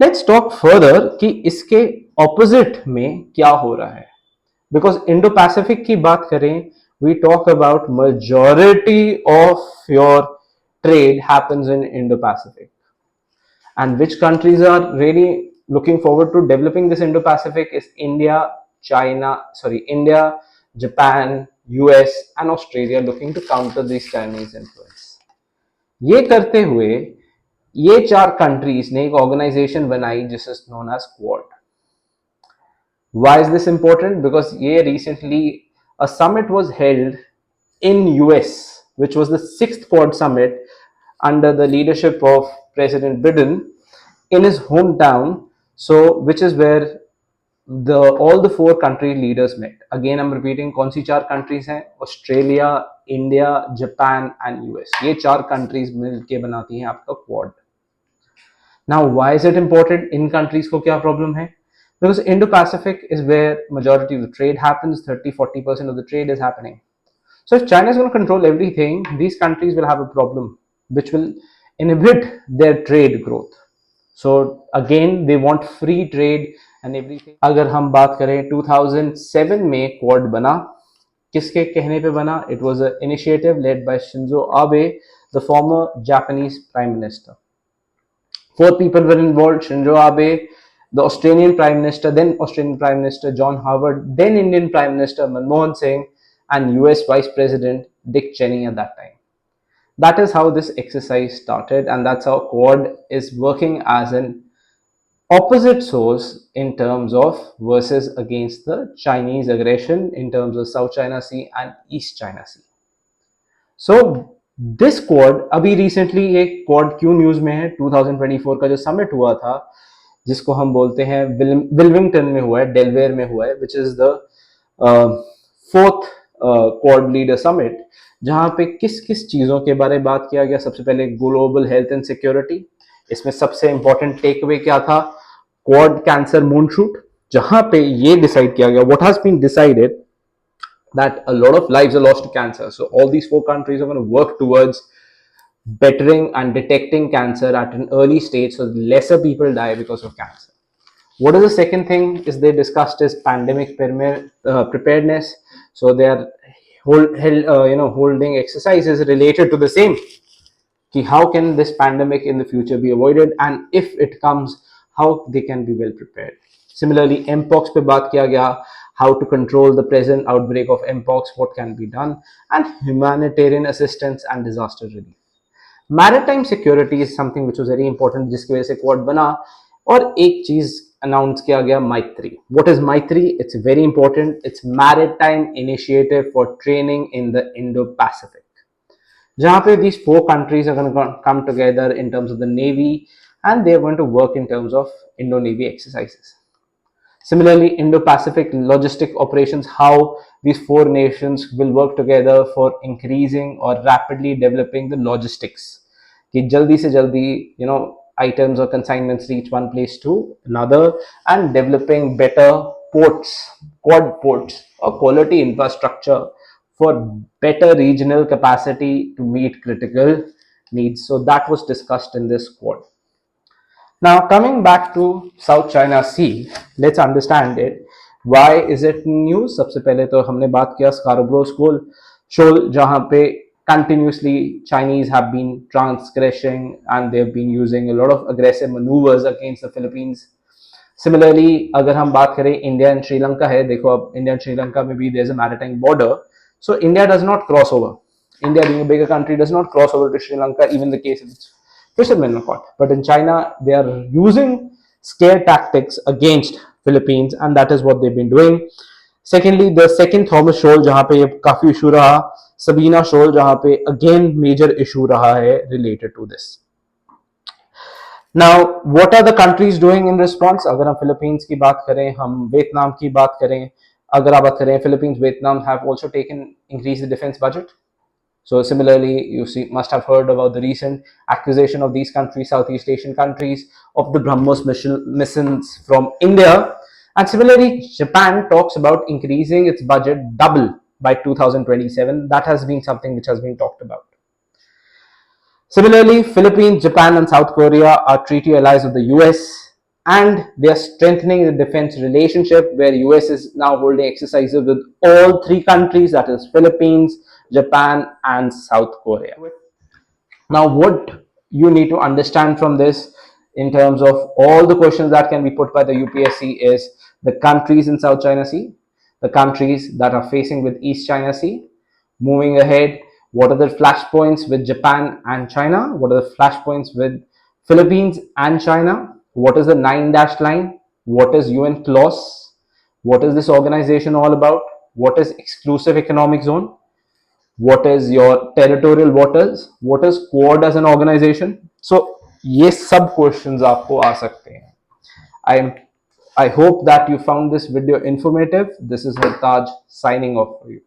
Let's talk further कि इसके opposite में क्या हो रहा है. बिकॉज इंडो पैसिफिक की बात करें, we talk about majority of your trade happens in Indo Pacific. And which countries are really looking forward to developing this Indo Pacific is India, Japan, US, and Australia looking to counter this Chinese influence. ये करते हुए ये चार countries ने एक organisation बनाई जिस is known as Quad. Why is this important? Because ये recently a summit was held in US, which was the 6th Quad Summit under the leadership of President Biden in his hometown. So, which is where all the 4 country leaders met. Again, I'm repeating, कौन सी 4 countries हैं? Australia, India, Japan and US. ये 4 countries मिलके बनाती हैं आपका Quad. Now, why is it important? In countries को क्या problem है? Because Indo-Pacific is where majority of the trade happens. 30-40% of the trade is happening. So if China is going to control everything, these countries will have a problem, which will inhibit their trade growth. So again, they want free trade and everything. अगर हम बात करें 2007 में Quad बना, किसके कहने पे बना? It was an initiative led by Shinzo Abe, the former Japanese Prime Minister. 4 people were involved: Shinzo Abe, the Australian Prime Minister, then Australian Prime Minister John Howard, then Indian Prime Minister Manmohan Singh, and US Vice President Dick Cheney at that time. That is how this exercise started, and that's how Quad is working as an opposite source in terms of versus against the Chinese aggression in terms of South China Sea and East China Sea. So this Quad अभी recently एक Quad क्यों news में है? 2024 का जो summit हुआ था, जिसको हम बोलते हैं विल्विंगटन में हुआ है, डेलवेयर में हुआ है, which is the 4th quad leader summit, जहां पे किस किस चीजों के बारे में बात किया गया. सबसे पहले ग्लोबल हेल्थ एंड सिक्योरिटी. इसमें सबसे इंपॉर्टेंट टेक अवे क्या था? क्वाड कैंसर मूनशूट, जहां पे ये डिसाइड किया गया, what has been decided that a lot of lives are lost to cancer. So all these 4 countries are going to work towards bettering and detecting cancer at an early stage so lesser people die because of cancer. What is the second thing is they discussed is pandemic preparedness. So they are holding exercises related to the same. How can this pandemic in the future be avoided, and if it comes, how they can be well prepared. Similarly, mpox पे बात किया गया, how to control the present outbreak of mpox, what can be done, and humanitarian assistance and disaster relief. Maritime security is something which was very important, जिसकी वजह से quad बना. और एक चीज अनाउंस किया गया, Maitri. What is Maitri? It's very important. It's maritime initiative for training in the Indo-Pacific, जहां पे these 4 countries are going to come together in terms of the navy, and they are going to work in terms of Indo-Navy exercises. Similarly, Indo-Pacific logistic operations, how these 4 nations will work together for increasing or rapidly developing the logistics. कि जल्दी से जल्दी, items or consignments reach one place to another, and developing better ports, quad ports, or quality infrastructure for better regional capacity to meet critical needs. So that was discussed in this quad. Now, coming back to South China Sea, let's understand it. Why is it news? सबसे पहले तो हमने बात किया Scarborough Shoal, जहां पे continuously Chinese have been transgressing and they've been using a lot of aggressive maneuvers against the Philippines. Similarly, अगर हम बात करें इंडिया एंड श्रीलंका है, देखो अब इंडिया एंड श्रीलंका में भी there's a maritime border, so India does not cross over. India being a bigger country does not cross over to Sri Lanka, even the case of fishermen are caught. But in China, they are using scare tactics against Philippines, and that is what they've been doing. Secondly, the second Thomas Shoal, जहां पे ये काफी issue रहा, Sabina Shoal, जहां पे again major issue रहा है related to this. Now, what are the countries doing in response? अगर हम Philippines की बात करें, हम वियतनाम की बात करें, अगर आप बात करें Philippines, Vietnam have also increased the defense budget. So similarly, you must have heard about the recent acquisition of these countries, Southeast Asian countries, of the BrahMos missiles from India. And similarly, Japan talks about increasing its budget double by 2027. That has been something which has been talked about. Similarly, Philippines, Japan, and South Korea are treaty allies of the US. and they are strengthening the defense relationship, where US is now holding exercises with all three countries, that is Philippines, Japan and South Korea. Now what you need to understand from this, in terms of all the questions that can be put by the UPSC, is the countries in South China Sea, the countries that are facing with East China Sea. Moving ahead, what are the flashpoints with Japan and China? What are the flashpoints with Philippines and China? What is the 9-dash line? What is UN clause? What is this organization all about? What is exclusive economic zone? What is your territorial waters? What is Quad as an organization? So ये सब questions आपको आ सकते हैं. I hope that you found this video informative. This is Hartaj signing off for you.